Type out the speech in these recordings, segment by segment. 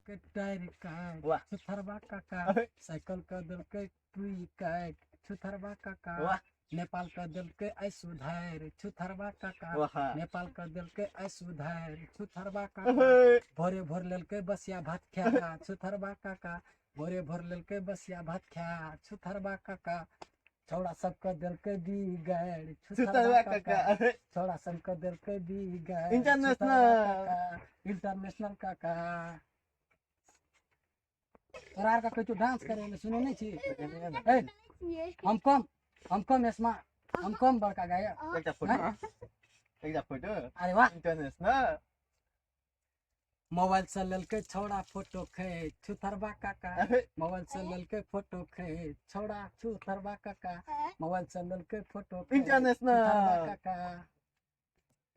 के टायर काट वाह। छुथरबा काका साइकिल का दिल के टुई काट छुथरबा काका वाह। नेपाल का दिल के आई सुधार छुथरबा काका वाह। नेपाल का दिल के आई सुधार छुथरबा काका भोरे भोर लेल के बसिया भात खा छुथरबा काका भोरे भोर लेल के बसिया भात खा छुथरबा काका छोड़ा सबका दिल के बिगाड़ छुथरबा काका छोड़ा सबका दिल के बिगाड़ इंटरनेशनल काका तोरा का कोई डांस करे ले सुने नहीं छी हम कम इसमा हम कम बड़का गाया एक फोटो अरे वाह इंटरनेशनल मोबाइल से ललके छोड़ा फोटो खे छुथरबा काका मोबाइल से ललके फोटो खे छोड़ा छुथरबा काका मोबाइल से ललके फोटो इंटरनेशनल काका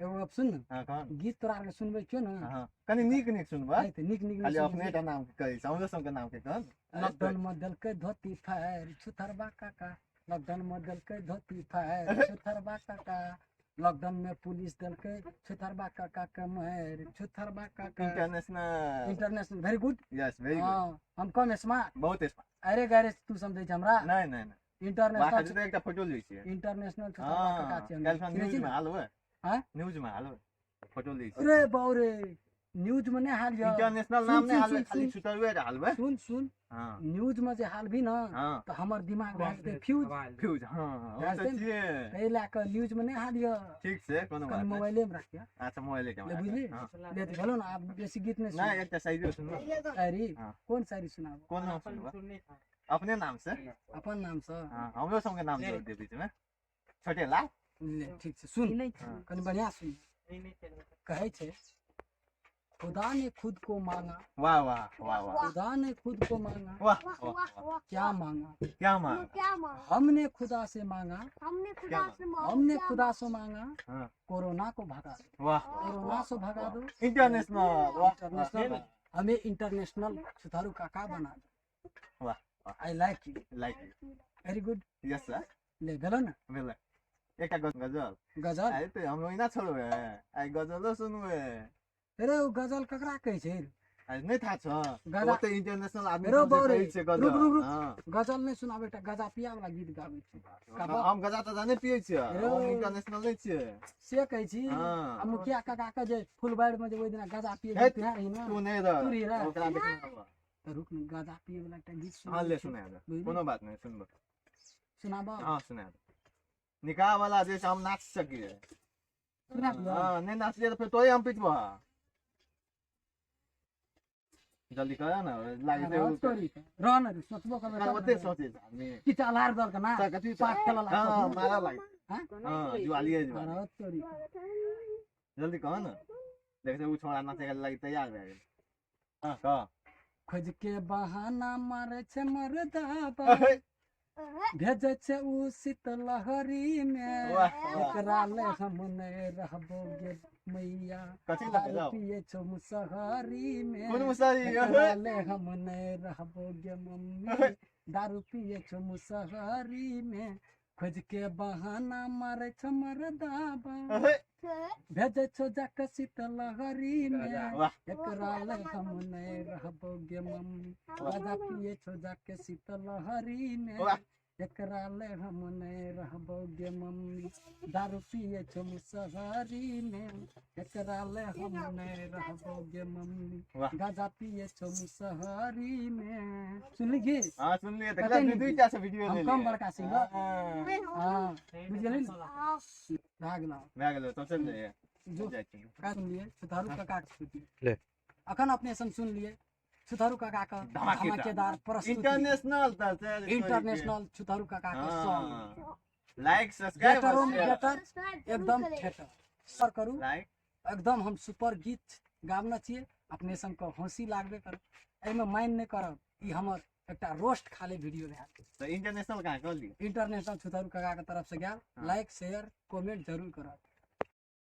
एगो अब सुन हां कौन गीत तोरा के सुनबे क्यों ना हां कनी नीक सुनबा नहीं तो नीक खाली अपने का नाम कही समझो सबका नाम के कौन लॉकडाउन में दल के धोती फायर छुथरबा काका लॉकडाउन में दल के धोती फायर छुथरबा काका लॉकडाउन में पुलिस दल के छुथरबा काका के मार छुथरबा काका international very good yes very good हम कम स्मार्ट बहुत स्मार्ट अरे गारे तू समझे छ हमरा नहीं इंटरनेशनल एक फोटो ली छी इंटरनेशनल छुथरबा काका छ न्यूज में हाल हुए हां न्यूज में हाल हुए फोटो ली छी अरे बाउरे न्यूज में नहीं हाल इंटरनेशनल नाम नहीं हाल खाली छुटरवे हाल हुए सुन हां न्यूज में जे हाल भी ना तो हमर दिमाग भागते फ्यूज हां तो छिए ए ला के न्यूज में नहीं हाल ये ठीक से कोनो बात नहीं मोबाइल में रख के अच्छा मोबाइल के बुझली ले तो चलो ना आप बेसी गीत नहीं ना एक शायरी सुनो शायरी कौन शायरी सुनाओ कौन नाम सुनबा अपने नाम से अपन नाम से हां हमरो संग नाम जोड़ दे बीच में छोटे ला ठीक से सुन कनी बढ़िया सुन कहे छे खुदा ने खुद को मांगा वाह वाह वाह वाह खुदा ने खुद को मांगा वाह वाह क्या मांगा क्या मांगा हमने खुदा से मांगा हमने क्या खुदा से मांगा हां कोरोना को भगा दो वाह कोरोना से भगा दो इंटरनेशनल वाह इंटरनेशनल हमें इंटरनेशनल सुधारू काका बना दो वाह I like you very good yes sir ले गलो ना वेल एक गजल गजल आई तो हम लोग ना छोड़ो है आई गजल सुनवे अरे वो गजल ककरा कहै छै आई नहीं था छ गजल वो तो इंटरनेशनल आदमी रो सब बाउरे कहै छै गजल रुक हां गजल नहीं सुना बेटा गजा पिया वाला गीत गाबै छै हम गजा तो जाने पिए छियै हम इंटरनेशनल नहीं छियै से कहै छी हां आ मुखिया काका के जे फुलबाड़ में जे ओइ दिन गजा पिए हे, पिया रही ना तू नहीं रह तू रही रह। ओकरा देखना तो रुक न गजा पिए वाला एकटा गीत सुन हां ले सुना दे कोनो बात नहीं सुनबो सुनाबो हां सुना दे निकाह वाला जे हम नाच सकिए सुना दो हां नहीं नाचिए तो फिर तोय हम पिटबो जल्दी कर ना लागे दे रन रे सोचबो करबे का ओते सोचे आदमी कि चलार दल के ना कथि पाठ खेला ला हां मारा लागे हां हां जुआलिए जुआ भारत तोरी जल्दी कह ना देख से वो छोड़ा नाचे के लगी तैयार रह गए हां कह खोज के बहाना मारे छे मरदा भेजे छे उ शीतलहरी में एकरा ले हम नहीं रहबो गे मैया कथि लगे जाओ पिए छो मुसहरी में कौन मुसहरी एकरा ले हम नहीं रहबो गे मम्मी दारू पिए छो मुसहरी में खोज के बहाना मारे छो मरदा भेजे छो जाके शीतलहरी में एकरा ले हम नहीं रहबो गे मम्मी गजा पिए छो जाके शीतलहरी में एकरा ले हम नहीं रहबो गे मम्मी दारू पिए छो मुसहरी में एकरा ले हम नहीं रहबो गे मम्मी गजा पिए छो मुसहरी में सुनली गे हां सुन लिए देखला दुईटा से वीडियो ले हम लिए कम बड़का सिंगर हां बुझ गेली भाग लो तो चल जाइए जो का सुन लिए सुधारू काका ले अखन अपने सुन लिए सुधारू काका का धमाकेदार प्रस्तुति इंटरनेशनल सुधारू काका का सॉन्ग लाइक सब्सक्राइब एकदम थिएटर सर करू लाइक एकदम हम सुपर गीत गावना चाहिए अपने संग को हंसी लागबे कर एमे माइन नहीं करब ई हमर एकटा रोस्ट खाली वीडियो रहा तो इंटरनेशनल कहां कर ली इंटरनेशनल सुधारू काका के तरफ से गया लाइक शेयर कमेंट जरूर करब।